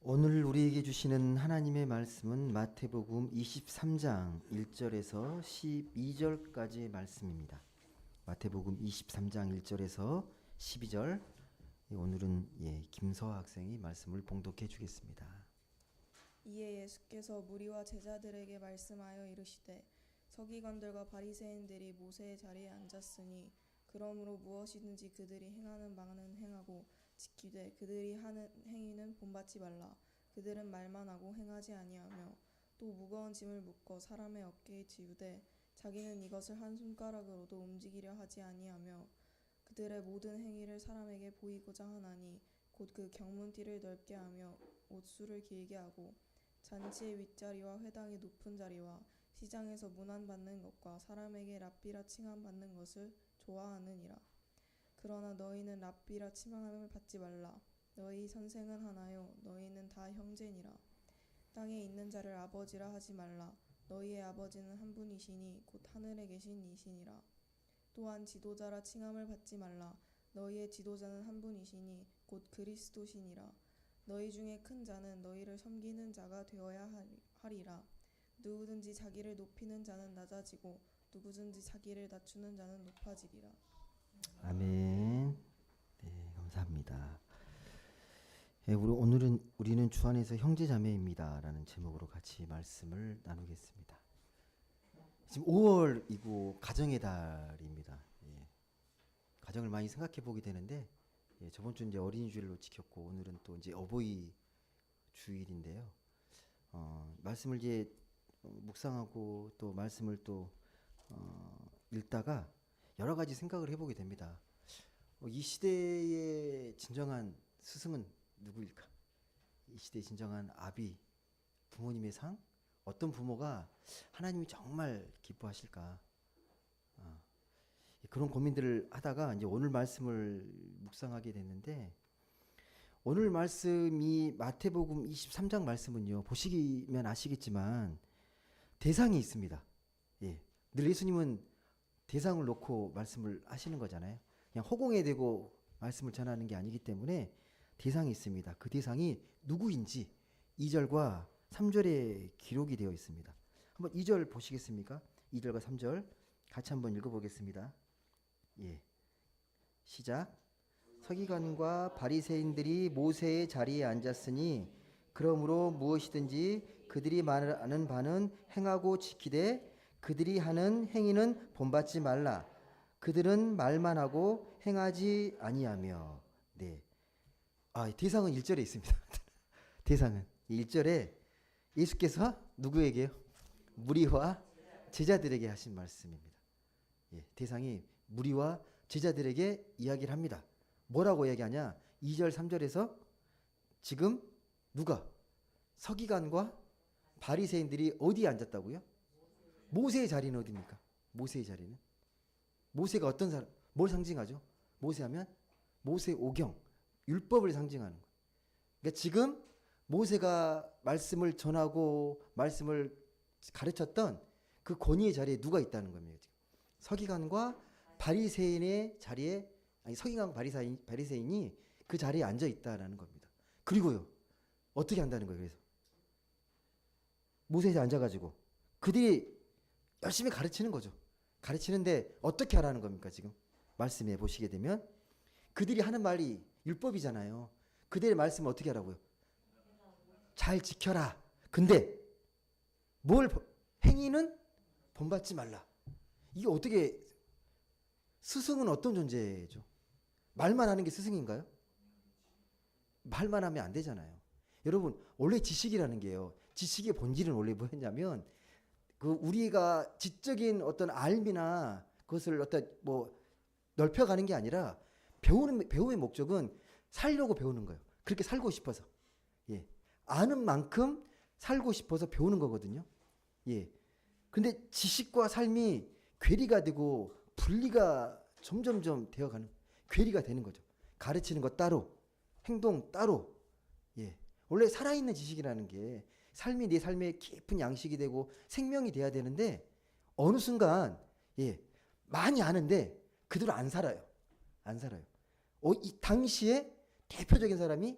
오늘 우리에게 주시는 하나님의 말씀은 마태복음 23장 1절에서 12절까지의 말씀입니다. 마태복음 23장 1절에서 12절. 오늘은 김서아 학생이 말씀을 봉독해 주겠습니다. 이에 예수께서 무리와 제자들에게 말씀하여 이르시되 서기관들과 바리새인들이 모세의 자리에 앉았으니 그러므로 무엇이든지 그들이 행하는 바는 행하고 지키되 그들이 하는 행위는 본받지 말라. 그들은 말만 하고 행하지 아니하며 또 무거운 짐을 묶어 사람의 어깨에 지우되 자기는 이것을 한 손가락으로도 움직이려 하지 아니하며 그들의 모든 행위를 사람에게 보이고자 하나니 곧 그 경문띠를 넓게 하며 옷수를 길게 하고 잔치의 윗자리와 회당의 높은 자리와 시장에서 문안받는 것과 사람에게 랍비라 칭함받는 것을 좋아하느니라. 그러나 너희는 랍비라 칭함을 받지 말라. 너희 선생은 하나요 너희는 다 형제니라. 땅에 있는 자를 아버지라 하지 말라. 너희의 아버지는 한 분이시니 곧 하늘에 계신 이시니라. 또한 지도자라 칭함을 받지 말라. 너희의 지도자는 한 분이시니 곧 그리스도시니라. 너희 중에 큰 자는 너희를 섬기는 자가 되어야 하리라. 누구든지 자기를 높이는 자는 낮아지고 누구든지 자기를 낮추는 자는 높아지리라. 아멘. 네, 감사합니다. 오늘은 우리는 주 안에서 형제자매입니다라는 제목으로 같이 말씀을 나누겠습니다. 지금 5월이고 가정의 달입니다. 가정을 많이 생각해 보게 되는데 저번 주 이제 어린이주일로 지켰고 오늘은 또 이제 어버이 주일인데요. 말씀을 이제 묵상하고 또 말씀을 또 읽다가 여러 가지 생각을 해보게 됩니다. 이 시대의 진정한 스승은 누구일까? 이 시대의 진정한 아비, 부모님의 상? 어떤 부모가 하나님이 정말 기뻐하실까? 그런 고민들을 하다가 이제 오늘 말씀을 묵상하게 됐는데, 오늘 말씀이 마태복음 23장 말씀은요, 보시면 아시겠지만 대상이 있습니다. 늘 예수님은 대상을 놓고 말씀을 하시는 거잖아요. 그냥 허공에 대고 말씀을 전하는 게 아니기 때문에 대상이 있습니다. 그 대상이 누구인지 2절과 3절에 기록이 되어 있습니다. 한번 2절 보시겠습니까? 2절과 3절 같이 한번 읽어보겠습니다. 시작. 서기관과 바리새인들이 모세의 자리에 앉았으니 그러므로 무엇이든지 그들이 말하는 바는 행하고 지키되 그들이 하는 행위는 본받지 말라. 그들은 말만 하고 행하지 아니하며. 대상은 1절에 있습니다. 대상은 1절에 예수께서 누구에게요? 무리와 제자들에게 하신 말씀입니다. 대상이 무리와 제자들에게 이야기를 합니다. 뭐라고 이야기하냐? 2절 3절에서 지금 누가? 서기관과 바리새인들이 어디에 앉았다고요? 모세의 자리는 어디입니까? 모세의 자리는? 모세가 어떤 사람? 뭘 상징하죠? 모세하면 모세 오경, 율법을 상징하는 거예요. 그러니까 지금 모세가 말씀을 전하고 말씀을 가르쳤던 그 권위의 자리에 누가 있다는 겁니다. 지금. 서기관과 바리새인의 자리에, 서기관과 바리새인이 그 자리에 앉아 있다라는 겁니다. 그리고요, 어떻게 한다는 거예요? 그래서 모세에 앉아가지고 그들이 열심히 가르치는 거죠. 가르치는데 어떻게 하라는 겁니까? 지금 말씀해 보시게 되면 그들이 하는 말이 율법이잖아요. 그들의 말씀을 어떻게 하라고요? 잘 지켜라. 근데 행위는 본받지 말라. 이게 어떻게, 스승은 어떤 존재죠? 말만 하는 게 스승인가요? 말만 하면 안 되잖아요. 여러분, 원래 지식이라는 게요, 지식의 본질은 원래 뭐였냐면 우리가 지적인 어떤 알미나 그것을 넓혀가는 게 아니라 배움의 목적은 살려고 배우는 거예요. 그렇게 살고 싶어서. 아는 만큼 살고 싶어서 배우는 거거든요. 근데 지식과 삶이 괴리가 되고 분리가 점점점 되어가는, 괴리가 되는 거죠. 가르치는 것 따로, 행동 따로. 원래 살아있는 지식이라는 게 삶이 내 삶의 깊은 양식이 되고 생명이 돼야 되는데 어느 순간 많이 아는데 그대로 안 살아요. 이 당시에 대표적인 사람이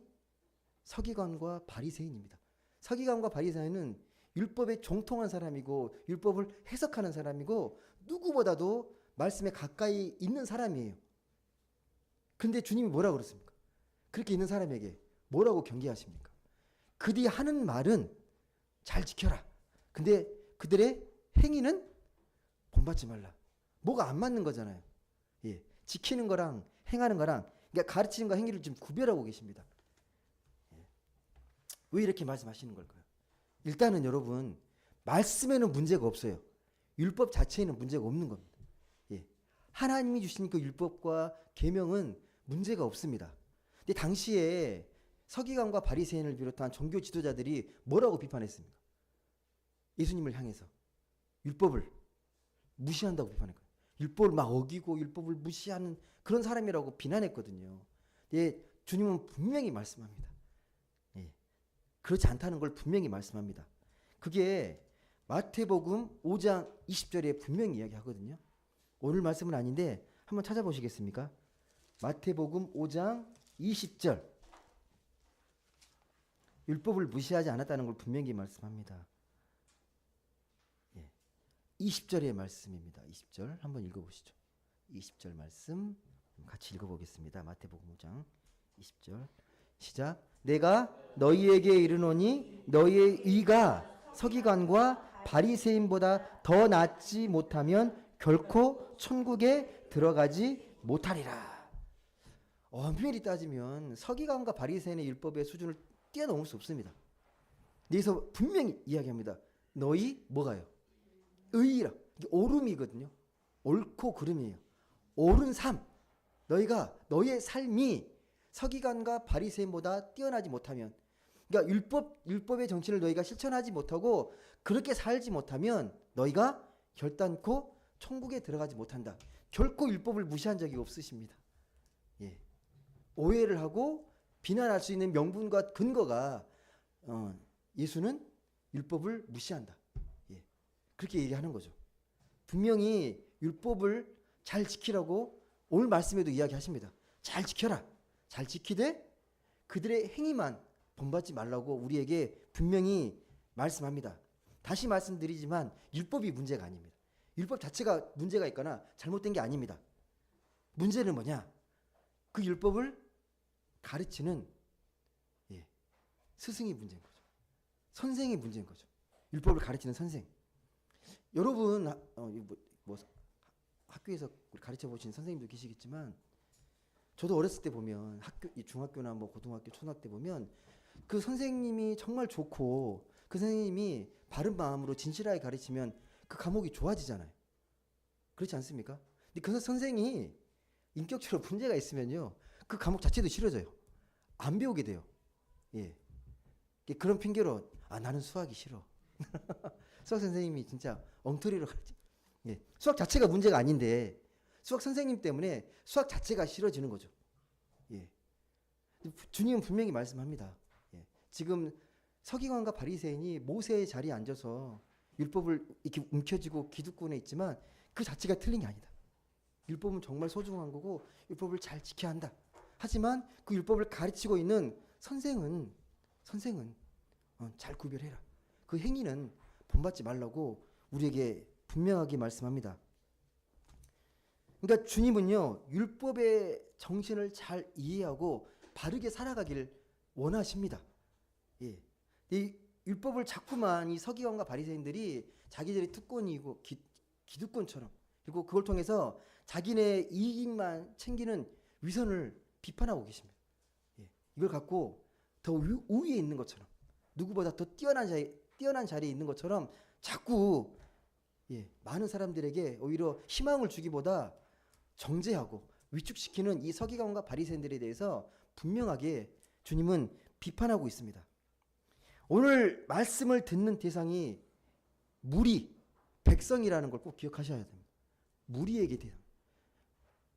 서기관과 바리새인입니다. 서기관과 바리새인은 율법에 정통한 사람이고 율법을 해석하는 사람이고 누구보다도 말씀에 가까이 있는 사람이에요. 근데 주님이 뭐라고 그랬습니까? 그렇게 있는 사람에게 뭐라고 경계하십니까? 그들이 하는 말은 잘 지켜라. 근데 그들의 행위는 본받지 말라. 뭐가 안 맞는 거잖아요. 예, 지키는 거랑 행하는 거랑, 그러니까 가르치는 거 행위를 지금 구별하고 계십니다. 예. 왜 이렇게 말씀하시는 걸까요? 일단은 여러분, 말씀에는 문제가 없어요. 율법 자체에는 문제가 없는 겁니다. 예. 하나님이 주신 그 율법과 계명은 문제가 없습니다. 근데 당시에 서기관과 바리새인을 비롯한 종교 지도자들이 뭐라고 비판했습니까? 예수님을 향해서 율법을 무시한다고 비판했거든요. 율법을 막 어기고 율법을 무시하는 그런 사람이라고 비난했거든요. 예, 주님은 분명히 말씀합니다. 예, 그렇지 않다는 걸 분명히 말씀합니다. 그게 마태복음 5장 20절에 분명히 이야기하거든요. 오늘 말씀은 아닌데 한번 찾아보시겠습니까? 마태복음 5장 20절. 율법을 무시하지 않았다는 걸 분명히 말씀합니다. 20절의 말씀입니다. 20절 한번 읽어보시죠. 20절 말씀 같이 읽어보겠습니다. 마태복음 5장 20절 시작. 내가 너희에게 이르노니 너희의 의가 서기관과 바리새인보다 더 낫지 못하면 결코 천국에 들어가지 못하리라. 엄밀히 따지면 서기관과 바리새인의 율법의 수준을 뛰어넘을 수 없습니다. 여기서 분명히 이야기합니다. 너희 뭐가요? 의라. 이게 옳음이거든요. 옳고 그름이에요. 옳은 삶. 너희가 너희의 삶이 서기관과 바리새인보다 뛰어나지 못하면, 그러니까 율법의 정신을 너희가 실천하지 못하고 그렇게 살지 못하면 너희가 결단코 천국에 들어가지 못한다. 결코 율법을 무시한 적이 없으십니다. 예. 오해를 하고 비난할 수 있는 명분과 근거가 예수는 율법을 무시한다. 그렇게 얘기하는 거죠. 분명히 율법을 잘 지키라고 오늘 말씀에도 이야기하십니다. 잘 지켜라. 잘 지키되 그들의 행위만 본받지 말라고 우리에게 분명히 말씀합니다. 다시 말씀드리지만 율법이 문제가 아닙니다. 율법 자체가 문제가 있거나 잘못된 게 아닙니다. 문제는 뭐냐? 그 율법을 가르치는 스승이 문제인 거죠. 선생이 문제인 거죠. 율법을 가르치는 선생. 여러분 학교에서 가르쳐 보신 선생님도 계시겠지만 저도 어렸을 때 보면 중학교나 뭐 고등학교, 초등학교 때 보면 그 선생님이 정말 좋고 그 선생님이 바른 마음으로 진실하게 가르치면 그 과목이 좋아지잖아요. 그렇지 않습니까? 근데 그 선생이 인격적으로 문제가 있으면요, 그 과목 자체도 싫어져요. 안 배우게 돼요. 예. 그런 핑계로 나는 수학이 싫어. 수학 선생님이 진짜 엉터리로 가르쳐. 예. 수학 자체가 문제가 아닌데 수학 선생님 때문에 수학 자체가 싫어지는 거죠. 예. 주님은 분명히 말씀합니다. 예. 지금 서기관과 바리새인이 모세의 자리에 앉아서 율법을 이렇게 움켜쥐고 기득권에 있지만 그 자체가 틀린 게 아니다. 율법은 정말 소중한 거고 율법을 잘 지켜야 한다. 하지만 그 율법을 가르치고 있는 선생은 잘 구별해라. 그 행위는 본받지 말라고 우리에게 분명하게 말씀합니다. 그러니까 주님은요, 율법의 정신을 잘 이해하고 바르게 살아가길 원하십니다. 예. 이 율법을 자꾸만 이 서기관과 바리새인들이 자기들의 특권이고 기득권처럼, 그리고 그걸 통해서 자기네 이익만 챙기는 위선을 비판하고 계십니다. 예. 이걸 갖고 더 우위에 있는 것처럼, 누구보다 더 뛰어난 자리에 있는 것처럼 자꾸 많은 사람들에게 오히려 희망을 주기보다 정죄하고 위축시키는 이 서기관과 바리새인들에 대해서 분명하게 주님은 비판하고 있습니다. 오늘 말씀을 듣는 대상이 무리, 백성이라는 걸 꼭 기억하셔야 됩니다. 무리에게 대상.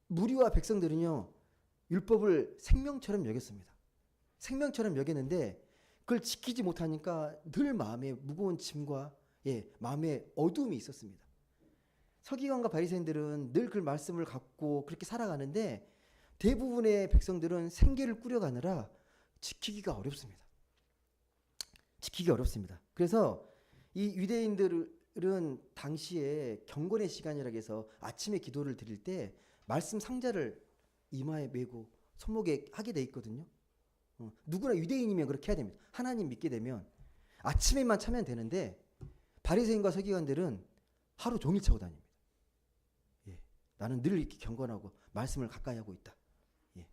무리와 백성들은요, 율법을 생명처럼 여겼습니다. 생명처럼 여겼는데 그걸 지키지 못하니까 늘 마음에 무거운 짐과 마음에 어두움이 있었습니다. 서기관과 바리새인들은 늘 그 말씀을 갖고 그렇게 살아가는데 대부분의 백성들은 생계를 꾸려가느라 지키기가 어렵습니다. 지키기 어렵습니다. 그래서 이 유대인들은 당시에 경건의 시간이라고 해서 아침에 기도를 드릴 때 말씀 상자를 이마에 메고 손목에 하게 돼 있거든요. 누구나 유대인이면 그렇게 해야 됩니다. 하나님 믿게 되면 아침에만 차면 되는데 바리새인과 서기관들은 하루 종일 차고 다닙니다. 예, 나는 늘 이렇게 경건하고 말씀을 가까이 하고 있다. 예.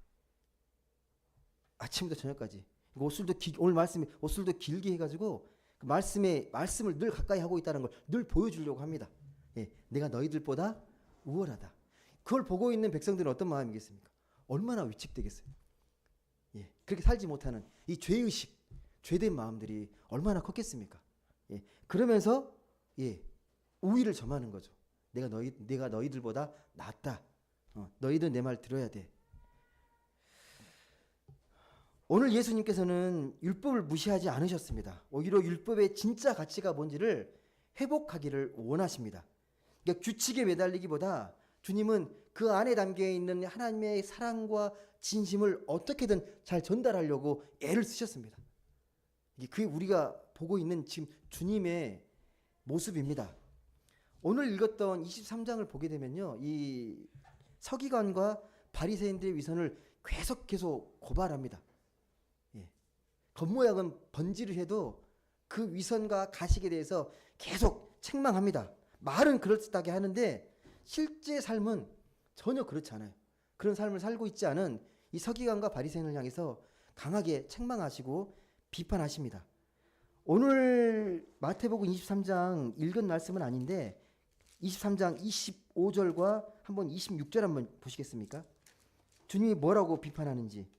아침부터 저녁까지 오늘 말씀이 옷술도 길게 해가지고 그 말씀을 늘 가까이 하고 있다는 걸 늘 보여주려고 합니다. 예, 내가 너희들보다 우월하다. 그걸 보고 있는 백성들은 어떤 마음이겠습니까? 얼마나 위축되겠어요. 예, 그렇게 살지 못하는 이 죄의식, 죄된 마음들이 얼마나 컸겠습니까? 예, 그러면서 우위를 점하는 거죠. 내가 너희들보다 낫다. 너희들 내 말 들어야 돼. 오늘 예수님께서는 율법을 무시하지 않으셨습니다. 오히려 율법의 진짜 가치가 뭔지를 회복하기를 원하십니다. 그러니까 규칙에 매달리기보다 주님은 그 안에 담겨 있는 하나님의 사랑과 진심을 어떻게든 잘 전달하려고 애를 쓰셨습니다. 그게 우리가 보고 있는 지금 주님의 모습입니다. 오늘 읽었던 23장을 보게 되면요, 이 서기관과 바리새인들의 위선을 계속 고발합니다. 겉모양은 번지를 해도 그 위선과 가식에 대해서 계속 책망합니다. 말은 그럴듯하게 하는데 실제 삶은 전혀 그렇지 않아요. 그런 삶을 살고 있지 않은 이 서기관과 바리새인을 향해서 강하게 책망하시고 비판하십니다. 오늘 마태복음 23장 읽은 말씀은 아닌데 23장 25절과 한번 26절 한번 보시겠습니까? 주님이 뭐라고 비판하는지.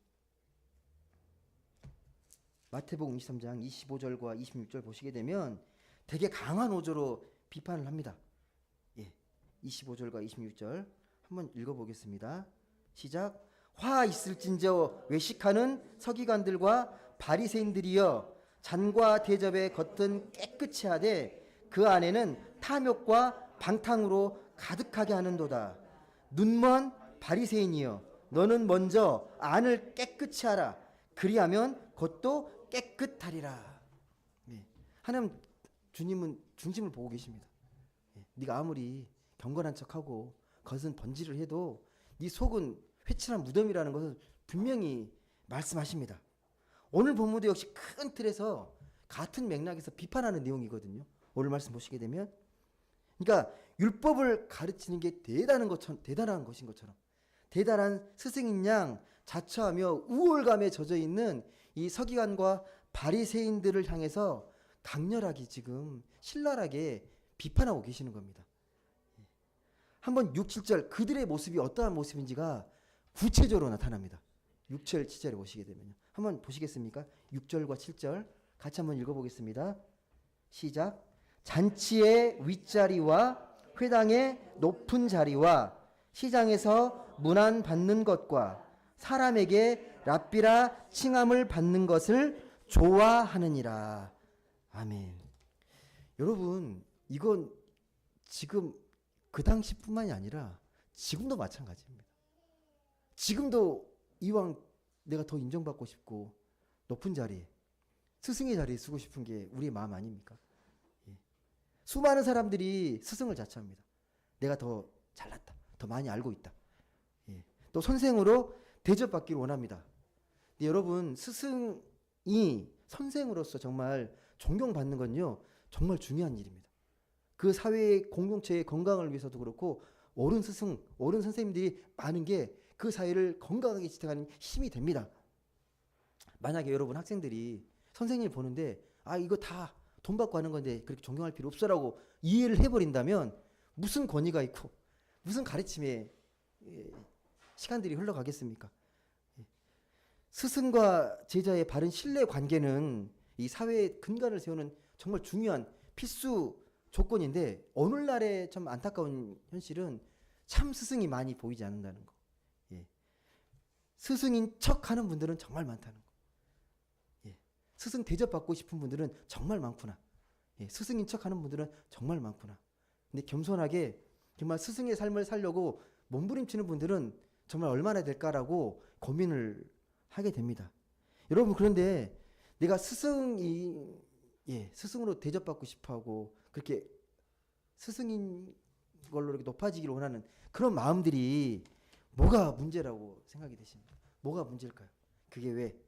마태복음 23장 25절과 26절 보시게 되면 되게 강한 어조로 비판을 합니다. 25절과 26절 한번 읽어보겠습니다. 시작. 화 있을진저 외식하는 서기관들과 바리새인들이여, 잔과 대접의 겉은 깨끗이 하되 그 안에는 탐욕과 방탕으로 가득하게 하는도다. 눈먼 바리새인이여, 너는 먼저 안을 깨끗이 하라. 그리하면 겉도 깨끗하리라. 하나님 주님은 중심을 보고 계십니다. 네가 아무리 경건한 척하고 겉은 번지를 해도 네 속은 회칠한 무덤이라는 것을 분명히 말씀하십니다. 오늘 본문도 역시 큰 틀에서 같은 맥락에서 비판하는 내용이거든요. 오늘 말씀 보시게 되면, 그러니까 율법을 가르치는 게 대단한 것인 것처럼 대단한 스승인 양 자처하며 우월감에 젖어 있는 이 서기관과 바리새인들을 향해서 강렬하게 지금 신랄하게 비판하고 계시는 겁니다. 한번 6, 7절 그들의 모습이 어떠한 모습인지가 구체적으로 나타납니다. 6절, 7절에 보시게 되면요. 한번 보시겠습니까? 6절과 7절 같이 한번 읽어보겠습니다. 시작. 잔치의 윗자리와 회당의 높은 자리와 시장에서 문안 받는 것과 사람에게 랍비라 칭함을 받는 것을 좋아하느니라. 아멘. 여러분, 이건 지금 그 당시뿐만이 아니라 지금도 마찬가지입니다. 지금도 이왕 내가 더 인정받고 싶고 높은 자리에, 스승의 자리에 쓰고 싶은 게 우리의 마음 아닙니까? 수많은 사람들이 스승을 자처합니다. 내가 더 잘났다, 더 많이 알고 있다. 또 선생으로 대접받기를 원합니다. 근데 여러분, 스승이 선생으로서 정말 존경받는 건요, 정말 중요한 일입니다. 그 사회의 공동체의 건강을 위해서도 그렇고 옳은 스승, 옳은 선생님들이 많은 게 그 사회를 건강하게 지탱하는 힘이 됩니다. 만약에 여러분 학생들이 선생님을 보는데 이거 다 돈 받고 하는 건데 그렇게 존경할 필요 없어라고 이해를 해버린다면 무슨 권위가 있고 무슨 가르침의 시간들이 흘러가겠습니까? 스승과 제자의 바른 신뢰 관계는 이 사회의 근간을 세우는 정말 중요한 필수 조건인데 오늘날의 참 안타까운 현실은 참 스승이 많이 보이지 않는다는 거. 스승인 척하는 분들은 정말 많다는 거. 스승 대접받고 싶은 분들은 정말 많구나. 스승인 척하는 분들은 정말 많구나. 근데 겸손하게 정말 스승의 삶을 살려고 몸부림치는 분들은 정말 얼마나 될까라고 고민을 하게 됩니다. 여러분 그런데 내가 스승으로 대접받고 싶어하고 그렇게 스승인 걸로 이렇게 높아지기를 원하는 그런 마음들이 뭐가 문제라고 생각이 되십니까? 뭐가 문제일까요? 그게 왜?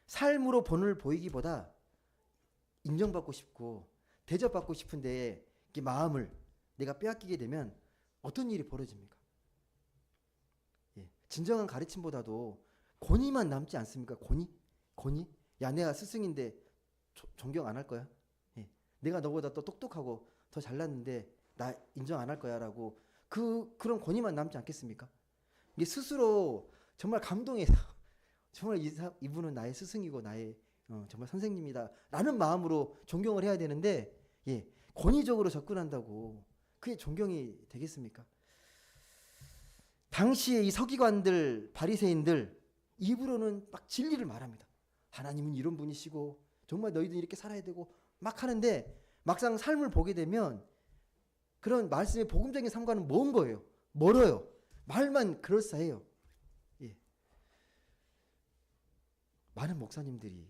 삶으로 본을 보이기보다 인정받고 싶고 대접받고 싶은데 이 마음을 내가 빼앗기게 되면 어떤 일이 벌어집니까? 진정한 가르침보다도 권위만 남지 않습니까? 권위? 야, 내가 스승인데 존경 안 할 거야? 내가 너보다 더 똑똑하고 더 잘났는데 나 인정 안 할 거야라고 그런 권위만 남지 않겠습니까? 이게 스스로 정말 감동해서 정말 이분은 나의 스승이고 나의 정말 선생님이다라는 마음으로 존경을 해야 되는데 권위적으로 접근한다고 그게 존경이 되겠습니까? 당시에 이 서기관들, 바리새인들 입으로는 막 진리를 말합니다. 하나님은 이런 분이시고 정말 너희들 이렇게 살아야 되고 막 하는데 막상 삶을 보게 되면 그런 말씀의 복음적인 삶과는 먼 거예요. 멀어요. 말만 그럴싸해요. 많은 목사님들이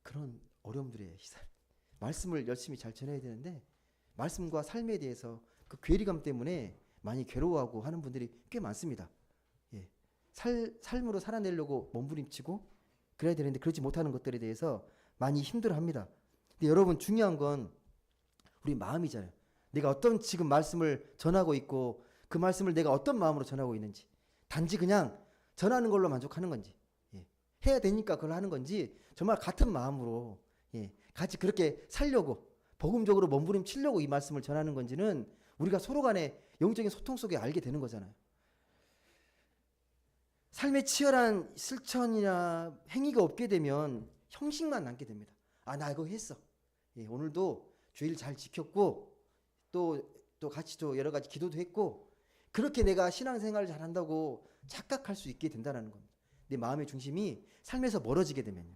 그런 어려움들에 말씀을 열심히 잘 전해야 되는데 말씀과 삶에 대해서 그 괴리감 때문에 많이 괴로워하고 하는 분들이 꽤 많습니다. 삶으로 살아내려고 몸부림치고 그래야 되는데 그렇지 못하는 것들에 대해서 많이 힘들어합니다. 근데 여러분 중요한 건 우리 마음이잖아요. 내가 어떤 지금 말씀을 전하고 있고 그 말씀을 내가 어떤 마음으로 전하고 있는지 단지 그냥 전하는 걸로 만족하는 건지 해야 되니까 그걸 하는 건지 정말 같은 마음으로 같이 그렇게 살려고 복음적으로 몸부림치려고 이 말씀을 전하는 건지는 우리가 서로 간의 영적인 소통 속에 알게 되는 거잖아요. 삶의 치열한 실천이나 행위가 없게 되면 형식만 남게 됩니다. 아, 나 이거 했어. 오늘도 주일 잘 지켰고 또 같이 또 여러 가지 기도도 했고 그렇게 내가 신앙생활을 잘한다고 착각할 수 있게 된다는 겁니다. 내 마음의 중심이 삶에서 멀어지게 되면요.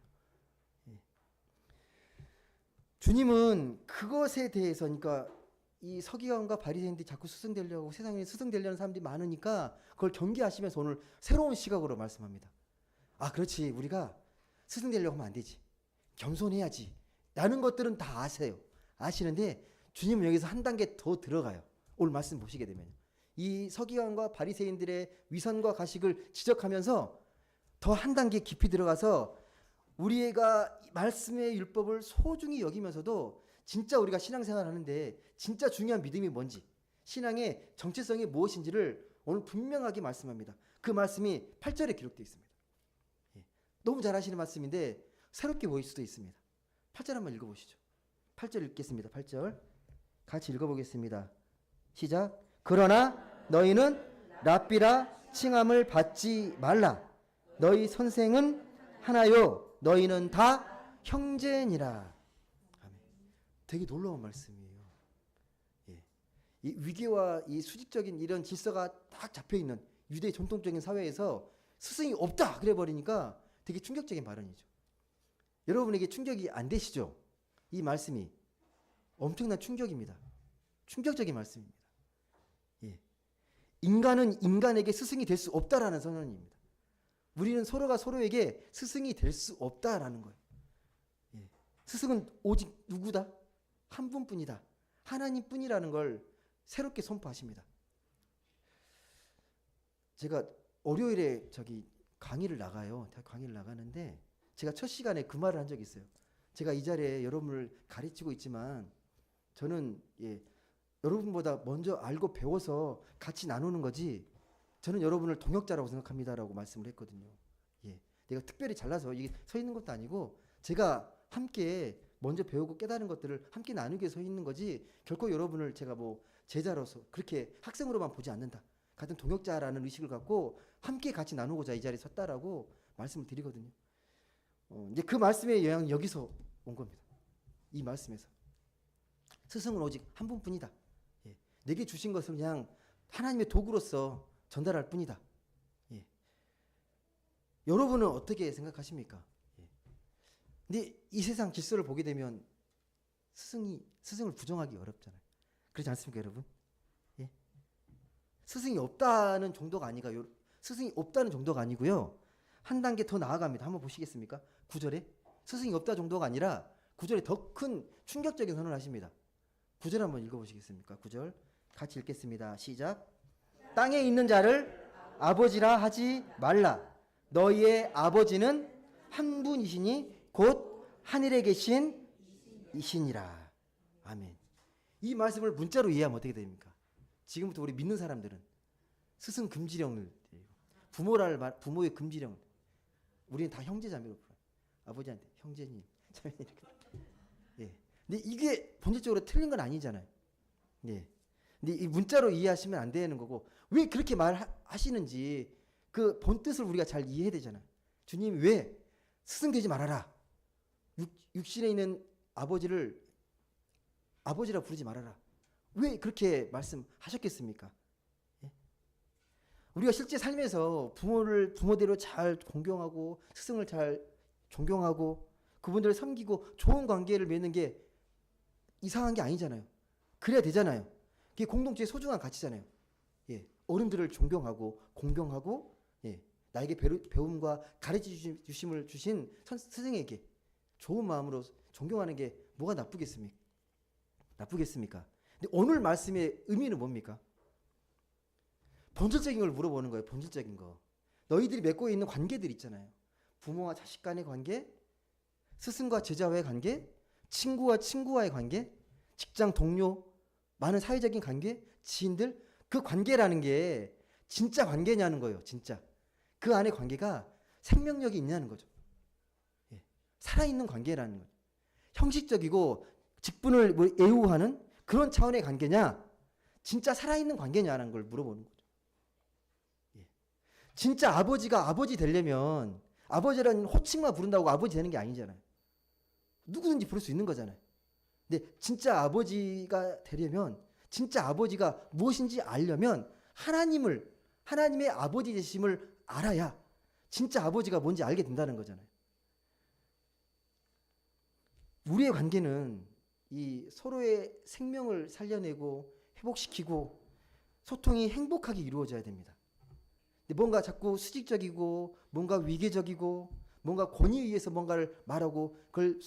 주님은 그것에 대해서 그러니까 이 서기관과 바리새인들이 자꾸 스승되려고 세상에 스승되려는 사람들이 많으니까 그걸 경계하시면서 오늘 새로운 시각으로 말씀합니다. 아, 그렇지. 우리가 스승되려고 하면 안 되지. 겸손해야지. 라는 것들은 다 아세요. 아시는데 주님은 여기서 한 단계 더 들어가요. 오늘 말씀 보시게 되면 이 서기관과 바리새인들의 위선과 가식을 지적하면서 더 한 단계 깊이 들어가서 우리가 말씀의 율법을 소중히 여기면서도 진짜 우리가 신앙생활 하는데 진짜 중요한 믿음이 뭔지 신앙의 정체성이 무엇인지를 오늘 분명하게 말씀합니다. 그 말씀이 8절에 기록되어 있습니다. 너무 잘 아시는 말씀인데 새롭게 보일 수도 있습니다. 8절 한번 읽어보시죠. 8절 읽겠습니다. 8절 같이 읽어보겠습니다. 시작. 그러나 너희는 랍비라 칭함을 받지 말라. 너희 선생은 하나요. 너희는 다 형제니라. 아멘. 되게 놀라운 말씀이에요. 이 위계와 이 수직적인 이런 질서가 딱 잡혀있는 유대 전통적인 사회에서 스승이 없다 그래 버리니까 되게 충격적인 발언이죠. 여러분에게 충격이 안 되시죠? 이 말씀이 엄청난 충격입니다. 충격적인 말씀입니다. 인간은 인간에게 스승이 될 수 없다라는 선언입니다. 우리는 서로가 서로에게 스승이 될 수 없다라는 거예요. 스승은 오직 누구다? 한 분뿐이다. 하나님뿐이라는 걸 새롭게 선포하십니다. 제가 월요일에 강의를 나가요. 강의를 나가는데 제가 첫 시간에 그 말을 한 적이 있어요. 제가 이 자리에 여러분을 가르치고 있지만 저는 여러분보다 먼저 알고 배워서 같이 나누는 거지 저는 여러분을 동역자라고 생각합니다라고 말씀을 했거든요. 내가 특별히 잘나서 이게 서 있는 것도 아니고 제가 함께 먼저 배우고 깨달은 것들을 함께 나누기 위해 서 있는 거지 결코 여러분을 제가 뭐 제자로서 그렇게 학생으로만 보지 않는다. 같은 동역자라는 의식을 갖고 함께 같이 나누고자 이 자리에 섰다라고 말씀을 드리거든요. 이제 그 말씀의 영향이 여기서 온 겁니다. 이 말씀에서. 스승은 오직 한 분뿐이다. 내게 주신 것을 그냥 하나님의 도구로서 전달할 뿐이다. 여러분은 어떻게 생각하십니까? 근데 이 세상 질서를 보게 되면 스승을 부정하기 어렵잖아요. 그렇지 않습니까, 여러분? 스승이 없다는 정도가 아니고요. 한 단계 더 나아갑니다. 한번 보시겠습니까? 9절에 스승이 없다 정도가 아니라 9절에 더 큰 충격적인 선언을 하십니다. 9절 한번 읽어보시겠습니까? 9절 같이 읽겠습니다. 시작. 땅에 있는 자를 아버지라 하지 말라. 너희의 아버지는 한 분이시니 곧 하늘에 계신 이시니라. 아멘. 이 말씀을 문자로 이해하면 어떻게 됩니까? 지금부터 우리 믿는 사람들은 스승 금지령을, 부모의 금지령, 우리는 다 형제자매로 불러요. 아버지한테 형제님, 자매님 이렇게. 예. 근데 이게 본질적으로 틀린 건 아니잖아요. 예. 근데 이 문자로 이해하시면 안 되는 거고, 왜 그렇게 말하시는지 그 본 뜻을 우리가 잘 이해해야 되잖아요. 주님 왜 스승 되지 말아라. 육신에 있는 아버지를 아버지라 부르지 말아라. 왜 그렇게 말씀하셨겠습니까? 예? 우리가 실제 삶에서 부모대로 잘 공경하고 스승을 잘 존경하고 그분들을 섬기고 좋은 관계를 맺는 게 이상한 게 아니잖아요. 그래야 되잖아요. 그게 공동체의 소중한 가치잖아요. 예. 어른들을 존경하고 공경하고, 예. 나에게 배움과 가르쳐 주심을 주신 스승에게 좋은 마음으로 존경하는 게 뭐가 나쁘겠습니까? 근데 오늘 말씀의 의미는 뭡니까? 본질적인 걸 물어보는 거예요. 본질적인 거. 너희들이 맺고 있는 관계들 있잖아요. 부모와 자식 간의 관계, 스승과 제자와의 관계, 친구와 친구와의 관계, 직장 동료, 많은 사회적인 관계, 지인들, 그 관계라는 게 진짜 관계냐는 거예요. 진짜. 그 안에 관계가 생명력이 있냐는 거죠. 예. 살아있는 관계라는 거죠. 형식적이고 직분을 애우하는 그런 차원의 관계냐, 진짜 살아있는 관계냐는 걸 물어보는 거죠. 예. 진짜 아버지가 아버지 되려면 아버지라는 호칭만 부른다고 아버지 되는 게 아니잖아요. 누구든지 부를 수 있는 거잖아요. 근데 진짜 아버지가 되려면, 진짜 아버지가 무엇인지 알려면 하나님의 아버지 되심을 알아야 진짜 아버지가 뭔지 알게 된다는 거잖아요. 우리의 관계는 이 서로의 생명을 살려내고 회복시키고 소통이 행복하게 이루어져야 됩니다. 근데 뭔가 자꾸 수직적이고 뭔가 위계적이고 뭔가 권위에 의해서 뭔가를 말하고 그걸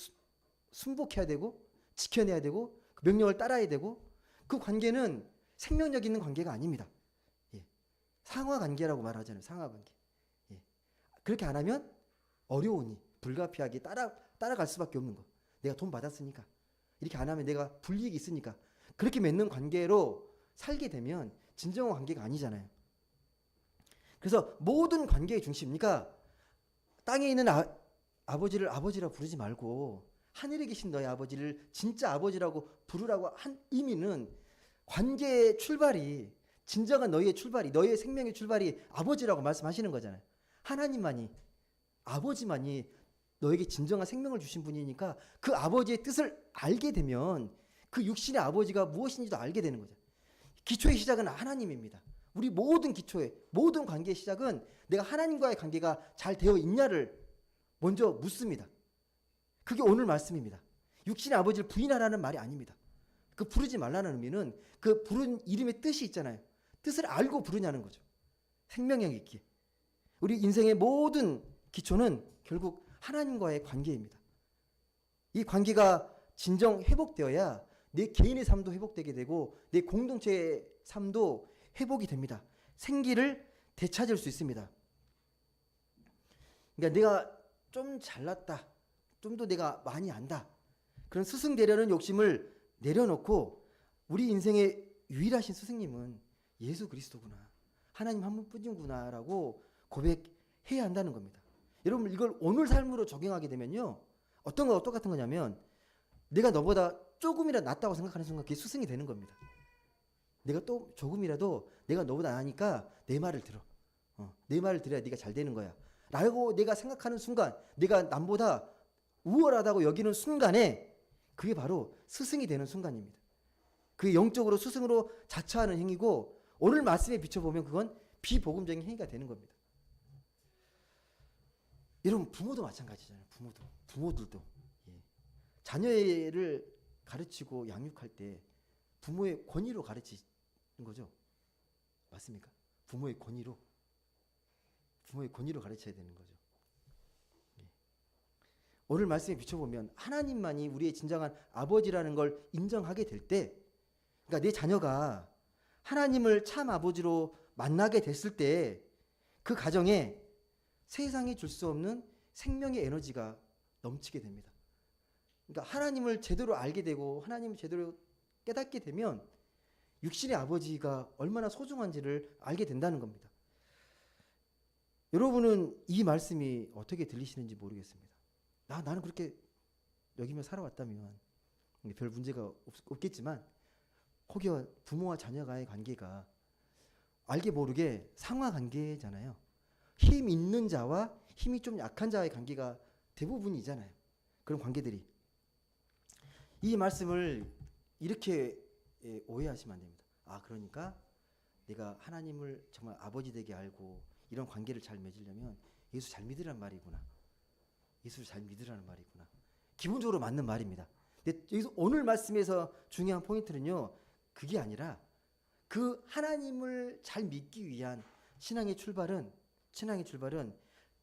순복해야 되고 지켜내야 되고 그 명령을 따라야 되고, 그 관계는 생명력 있는 관계가 아닙니다. 예. 상하 관계라고 말하잖아요. 상하 관계. 예. 그렇게 안 하면 어려우니 불가피하게 따라갈 수밖에 없는 거. 내가 돈 받았으니까. 이렇게 안 하면 내가 불이익이 있으니까. 그렇게 맺는 관계로 살게 되면 진정한 관계가 아니잖아요. 그래서 모든 관계의 중심, 그러니까 땅에 있는 아버지를 아버지라 부르지 말고 하늘에 계신 너의 아버지를 진짜 아버지라고 부르라고 한 의미는, 관계의 출발이, 진정한 너희의 출발이, 너희의 생명의 출발이 아버지라고 말씀하시는 거잖아요. 하나님만이, 아버지만이 너에게 진정한 생명을 주신 분이니까 그 아버지의 뜻을 알게 되면 그 육신의 아버지가 무엇인지도 알게 되는 거죠. 기초의 시작은 하나님입니다. 우리 모든 기초의, 모든 관계의 시작은 내가 하나님과의 관계가 잘 되어 있냐를 먼저 묻습니다. 그게 오늘 말씀입니다. 육신의 아버지를 부인하라는 말이 아닙니다. 그 부르지 말라는 의미는 그 부른 이름의 뜻이 있잖아요. 뜻을 알고 부르냐는 거죠. 생명력 있게. 우리 인생의 모든 기초는 결국 하나님과의 관계입니다. 이 관계가 진정 회복되어야 내 개인의 삶도 회복되게 되고 내 공동체의 삶도 회복이 됩니다. 생기를 되찾을 수 있습니다. 그러니까 내가 좀 잘났다, 좀 더 내가 많이 안다, 그런 스승 되려는 욕심을 내려놓고 우리 인생의 유일하신 스승님은 예수 그리스도구나, 하나님 한 분뿐이구나 라고 고백해야 한다는 겁니다. 여러분, 이걸 오늘 삶으로 적용하게 되면요, 어떤 거와 똑같은 거냐면 내가 너보다 조금이라도 낫다고 생각하는 순간 그게 스승이 되는 겁니다. 내가 또 조금이라도 내가 너보다 나으니까 내 말을 들어. 내 말을 들어야 네가 잘 되는 거야 라고 내가 생각하는 순간, 내가 남보다 우월하다고 여기는 순간에 그게 바로 스승이 되는 순간입니다. 그게 영적으로 스승으로 자처하는 행위고, 오늘 말씀에 비춰보면 그건 비복음적인 행위가 되는 겁니다. 여러분, 부모도 마찬가지잖아요. 부모들도 자녀를 가르치고 양육할 때 부모의 권위로 가르치는 거죠. 맞습니까? 부모의 권위로 가르쳐야 되는 거죠. 오늘 말씀에 비춰보면 하나님만이 우리의 진정한 아버지라는 걸 인정하게 될 때, 그러니까 내 자녀가 하나님을 참 아버지로 만나게 됐을 때 그 가정에 세상이 줄 수 없는 생명의 에너지가 넘치게 됩니다. 그러니까 하나님을 제대로 알게 되고 하나님을 제대로 깨닫게 되면 육신의 아버지가 얼마나 소중한지를 알게 된다는 겁니다. 여러분은 이 말씀이 어떻게 들리시는지 모르겠습니다. 나는 그렇게 여기며 살아왔다면 별 문제가 없겠지만 혹여 부모와 자녀가의 관계가 알게 모르게 상하 관계잖아요. 힘 있는 자와 힘이 좀 약한 자의 관계가 대부분이잖아요. 그런 관계들이. 이 말씀을 이렇게 오해하시면 안 됩니다. 그러니까 내가 하나님을 정말 아버지 되게 알고 이런 관계를 잘 맺으려면 예수 잘 믿으라는 말이구나. 예수를 잘 믿으라는 말이구나. 기본적으로 맞는 말입니다. 근데 여기서 오늘 말씀에서 중요한 포인트는요. 그게 아니라 그 하나님을 잘 믿기 위한 신앙의 출발은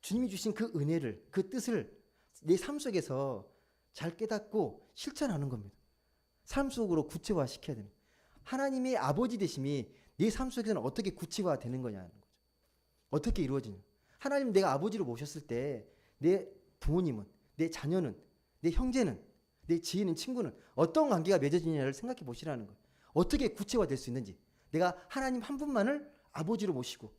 주님이 주신 그 은혜를, 그 뜻을 내 삶 속에서 잘 깨닫고 실천하는 겁니다. 삶 속으로 구체화시켜야 되는. 하나님의 아버지 되심이 내 삶 속에서는 어떻게 구체화되는 거냐는 거죠. 어떻게 이루어지냐. 하나님 내가 아버지로 모셨을 때 내 부모님은, 내 자녀는, 내 형제는, 내 지인은, 친구는 어떤 관계가 맺어지냐를 생각해 보시라는 거예요. 어떻게 구체화될 수 있는지. 내가 하나님 한 분만을 아버지로 모시고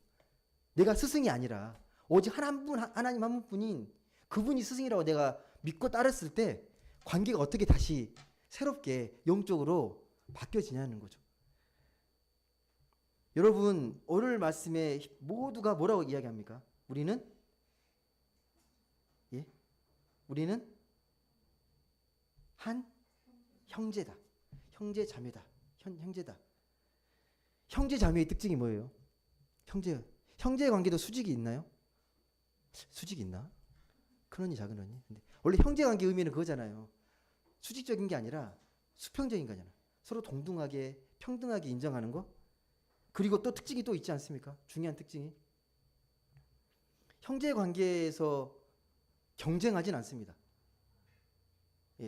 내가 스승이 아니라 오직 하나님 한 분뿐인 그분이 스승이라고 내가 믿고 따랐을 때 관계가 어떻게 다시 새롭게 영적으로 바뀌어지냐는 거죠. 여러분 오늘 말씀에 모두가 뭐라고 이야기합니까? 우리는 한 형제다. 형제 자매다. 형제다. 형제 자매의 특징이 뭐예요? 형제 관계도 수직이 있나요? 수직이 있나? 큰 언니 작은 언니. 근데 원래 형제 관계 의미는 그거잖아요. 수직적인 게 아니라 수평적인 거잖아. 서로 동등하게 평등하게 인정하는 거. 그리고 또 특징이 또 있지 않습니까? 중요한 특징이 형제 관계에서 경쟁하진 않습니다.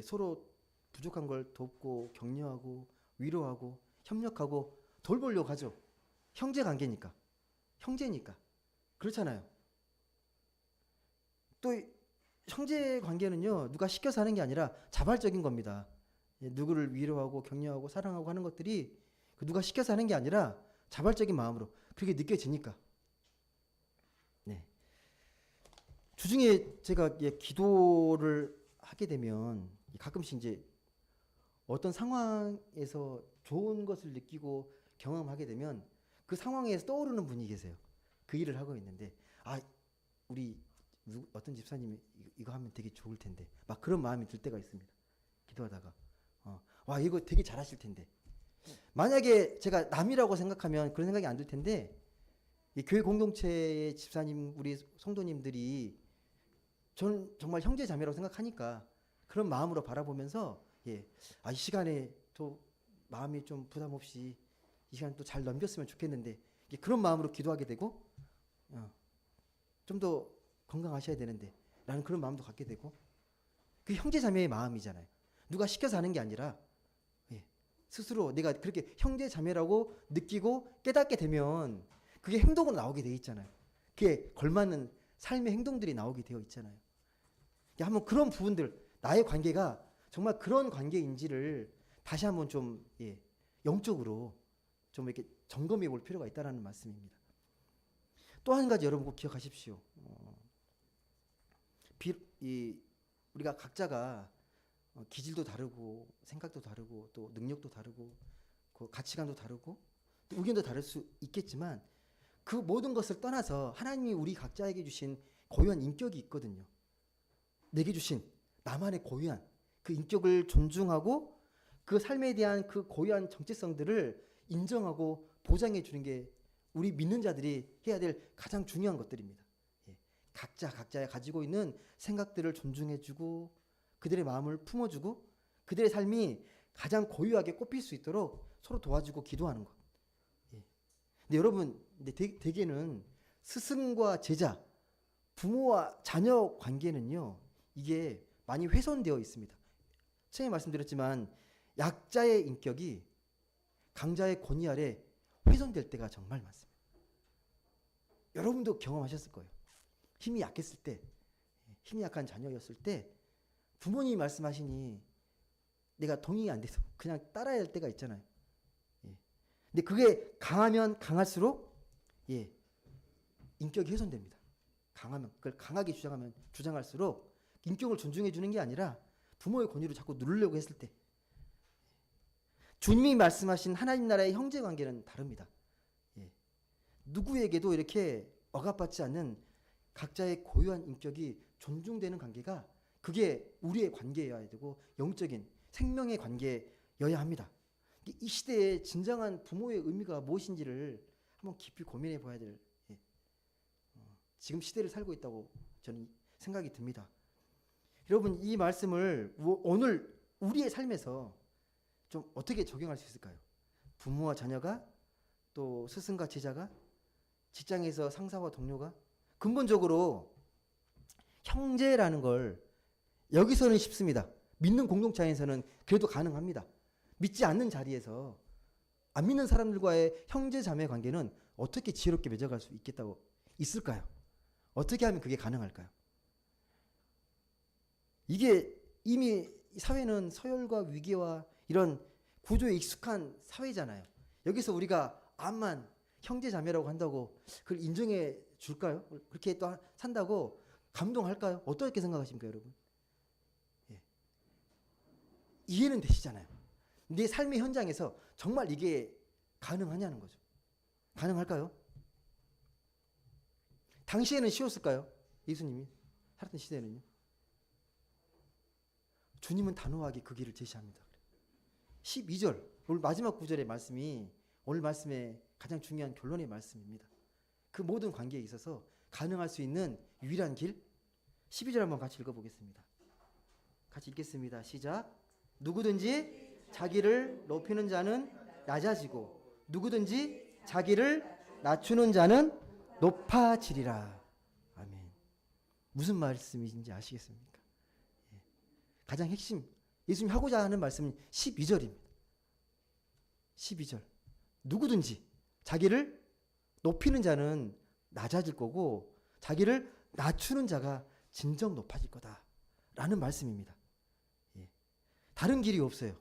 서로 부족한 걸 돕고 격려하고 위로하고 협력하고 돌보려고 하죠. 형제 관계니까. 형제니까. 그렇잖아요. 또 형제 관계는요. 누가 시켜서 하는 게 아니라 자발적인 겁니다. 누구를 위로하고 격려하고 사랑하고 하는 것들이 누가 시켜서 하는 게 아니라 자발적인 마음으로 그렇게 느껴지니까. 네. 주중에 제가 기도를 하게 되면 가끔씩 이제 어떤 상황에서 좋은 것을 느끼고 경험하게 되면 그 상황에서 떠오르는 분이 계세요. 그 일을 하고 있는데 우리 어떤 집사님이 이거 하면 되게 좋을 텐데 막 그런 마음이 들 때가 있습니다. 기도하다가 와 이거 되게 잘하실 텐데 만약에 제가 남이라고 생각하면 그런 생각이 안 들 텐데 이 교회 공동체의 집사님 우리 성도님들이 저는 정말 형제 자매라고 생각하니까 그런 마음으로 바라보면서 이 시간에 또 마음이 좀 부담 없이 이 시간 또 잘 넘겼으면 좋겠는데 그런 마음으로 기도하게 되고 좀 더 건강하셔야 되는데 라는 그런 마음도 갖게 되고 그 형제 자매의 마음이잖아요. 누가 시켜서 하는 게 아니라 스스로 내가 그렇게 형제 자매라고 느끼고 깨닫게 되면 그게 행동으로 나오게 돼 있잖아요. 그게 걸맞는 삶의 행동들이 나오게 되어 있잖아요. 한번 그런 부분들 나의 관계가 정말 그런 관계인지를 다시 한번 좀 영적으로 좀 이렇게 점검해 볼 필요가 있다라는 말씀입니다. 또 한 가지 여러분 꼭 기억하십시오. 우리가 각자가 기질도 다르고 생각도 다르고 또 능력도 다르고 그 가치관도 다르고 또 의견도 다를 수 있겠지만 그 모든 것을 떠나서 하나님이 우리 각자에게 주신 고유한 인격이 있거든요. 내게 주신 나만의 고유한 그 인격을 존중하고 그 삶에 대한 그 고유한 정체성들을 인정하고 보장해 주는 게 우리 믿는 자들이 해야 될 가장 중요한 것들입니다. 각자가 가지고 있는 생각들을 존중해주고 그들의 마음을 품어주고 그들의 삶이 가장 고유하게 꼽힐 수 있도록 서로 도와주고 기도하는 것. 근데 여러분, 대개는 스승과 제자, 부모와 자녀 관계는요, 이게 많이 훼손되어 있습니다. 처음에 말씀드렸지만 약자의 인격이 강자의 권위 아래 훼손될 때가 정말 많습니다. 여러분도 경험하셨을 거예요. 힘이 약했을 때, 힘이 약한 자녀였을 때 부모님이 말씀하시니 내가 동의가 안 돼서 그냥 따라야 할 때가 있잖아요. 근데 그게 강하면 강할수록 인격이 훼손됩니다. 강하면 그걸 강하게 주장할수록 인격을 존중해 주는 게 아니라 부모의 권위를 자꾸 누르려고 했을 때 주님이 말씀하신 하나님 나라의 형제 관계는 다릅니다. 누구에게도 이렇게 억압받지 않는 각자의 고유한 인격이 존중되는 관계가 그게 우리의 관계여야 되고 영적인 생명의 관계여야 합니다. 이 시대의 진정한 부모의 의미가 무엇인지를 한번 깊이 고민해 봐야 될 지금 시대를 살고 있다고 저는 생각이 듭니다. 여러분 이 말씀을 오늘 우리의 삶에서 좀 어떻게 적용할 수 있을까요? 부모와 자녀가 또 스승과 제자가 직장에서 상사와 동료가 근본적으로 형제라는 걸 여기서는 쉽습니다. 믿는 공동체 안에서는 그래도 가능합니다. 믿지 않는 자리에서 안 믿는 사람들과의 형제 자매 관계는 어떻게 지혜롭게 맺어갈 수 있을까요? 어떻게 하면 그게 가능할까요? 이게 이미 사회는 서열과 위계와 이런 구조에 익숙한 사회잖아요. 여기서 우리가 암만 형제 자매라고 한다고 그걸 인정해 줄까요? 그렇게 또 산다고 감동할까요? 어떻게 생각하십니까, 여러분? 이해는 되시잖아요. 내 삶의 현장에서 정말 이게 가능하냐는 거죠. 가능할까요? 당시에는 쉬웠을까요? 예수님이 살았던 시대는요. 주님은 단호하게 그 길을 제시합니다. 12절 오늘 마지막 구절의 말씀이 오늘 말씀의 가장 중요한 결론의 말씀입니다. 그 모든 관계에 있어서 가능할 수 있는 유일한 길 12절 한번 같이 읽어보겠습니다. 같이 읽겠습니다. 시작. 누구든지 자기를 높이는 자는 낮아지고 누구든지 자기를 낮추는 자는 높아지리라. 아멘. 무슨 말씀인지 아시겠습니까? 가장 핵심 예수님이 하고자 하는 말씀은 12절입니다. 12절. 누구든지 자기를 높이는 자는 낮아질 거고 자기를 낮추는 자가 진정 높아질 거다 라는 말씀입니다. 다른 길이 없어요.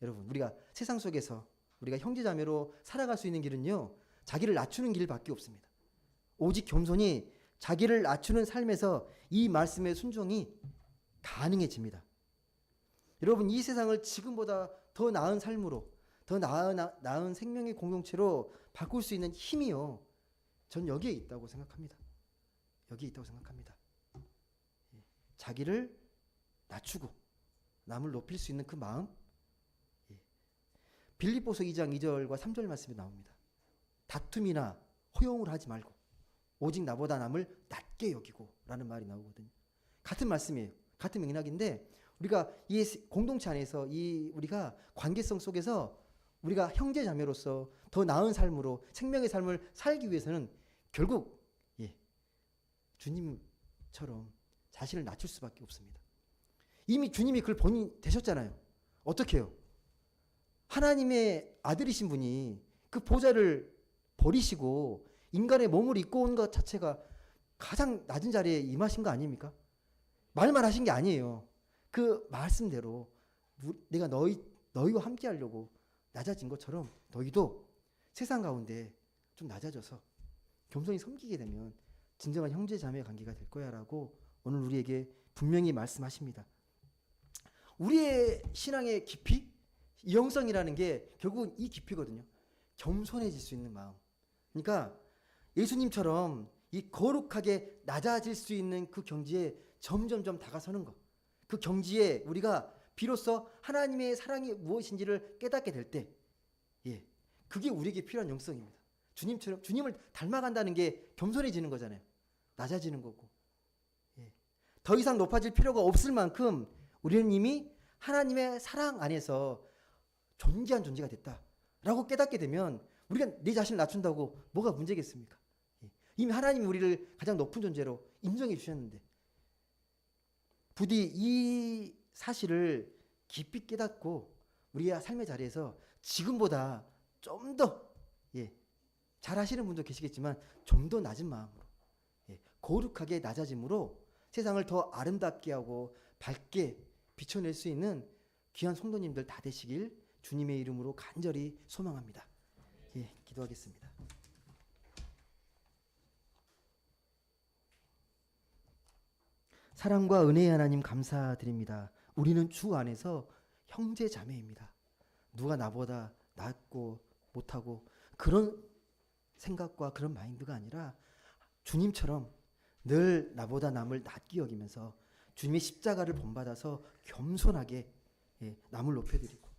여러분 우리가 세상 속에서 우리가 형제자매로 살아갈 수 있는 길은요 자기를 낮추는 길밖에 없습니다. 오직 겸손히 자기를 낮추는 삶에서 이 말씀의 순종이 가능해집니다. 여러분 이 세상을 지금보다 더 나은 삶으로 더 나은 생명의 공동체로 바꿀 수 있는 힘이요 전 여기에 있다고 생각합니다. 여기에 있다고 생각합니다. 자기를 낮추고 남을 높일 수 있는 그 마음. 빌립보서 2장 2절과 3절 말씀이 나옵니다. 다툼이나 허용을 하지 말고 오직 나보다 남을 낮게 여기고 라는 말이 나오거든요. 같은 말씀이에요. 같은 맥락인데 우리가 이 공동체 안에서 우리가 관계성 속에서 우리가 형제 자매로서 더 나은 삶으로 생명의 삶을 살기 위해서는 결국 주님처럼 자신을 낮출 수밖에 없습니다. 이미 주님이 그걸 본인 되셨잖아요. 어떻게 해요? 하나님의 아들이신 분이 그 보좌를 버리시고 인간의 몸을 입고 온 것 자체가 가장 낮은 자리에 임하신 거 아닙니까? 말만 하신 게 아니에요. 그 말씀대로 내가 너희와 함께 하려고 낮아진 것처럼 너희도 세상 가운데 좀 낮아져서 겸손히 섬기게 되면 진정한 형제 자매 관계가 될 거야 라고 오늘 우리에게 분명히 말씀하십니다. 우리의 신앙의 깊이, 영성이라는 게 결국은 이 깊이거든요. 겸손해질 수 있는 마음. 그러니까 예수님처럼 이 거룩하게 낮아질 수 있는 그 경지에 점점점 다가서는 것. 그 경지에 우리가 비로소 하나님의 사랑이 무엇인지를 깨닫게 될 때, 그게 우리에게 필요한 영성입니다. 주님을 닮아간다는 게 겸손해지는 거잖아요. 낮아지는 거고. 더 이상 높아질 필요가 없을 만큼 우리는 이미 하나님의 사랑 안에서 존귀한 존재가 됐다라고 깨닫게 되면 우리가 내 자신을 낮춘다고 뭐가 문제겠습니까? 이미 하나님이 우리를 가장 높은 존재로 인정해 주셨는데 부디 이 사실을 깊이 깨닫고 우리의 삶의 자리에서 지금보다 좀 더 잘하시는 분도 계시겠지만 좀 더 낮은 마음으로 거룩하게 낮아짐으로 세상을 더 아름답게 하고 밝게 비춰낼 수 있는 귀한 성도님들 다 되시길 주님의 이름으로 간절히 소망합니다. 기도하겠습니다. 사랑과 은혜의 하나님 감사드립니다. 우리는 주 안에서 형제 자매입니다. 누가 나보다 낫고 못하고 그런 생각과 그런 마인드가 아니라 주님처럼 늘 나보다 남을 낮게 여기면서 주님의 십자가를 본받아서 겸손하게 남을 높여드리고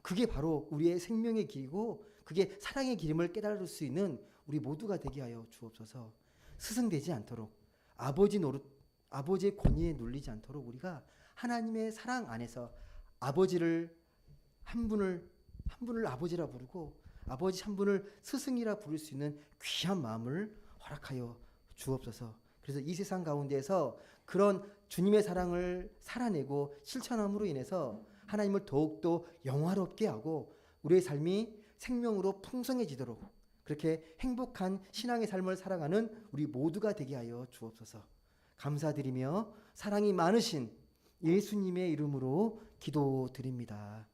그게 바로 우리의 생명의 길이고 그게 사랑의 길임을 깨달을 수 있는 우리 모두가 되게 하여 주옵소서. 스승되지 않도록 아버지의 권위에 눌리지 않도록 우리가 하나님의 사랑 안에서 아버지를 한 분을 아버지라 부르고 아버지 한 분을 스승이라 부를 수 있는 귀한 마음을 허락하여 주옵소서. 그래서 이 세상 가운데에서 그런 주님의 사랑을 살아내고 실천함으로 인해서 하나님을 더욱더 영화롭게 하고 우리의 삶이 생명으로 풍성해지도록 그렇게 행복한 신앙의 삶을 살아가는 우리 모두가 되게 하여 주옵소서. 감사드리며 사랑이 많으신 예수님의 이름으로 기도드립니다.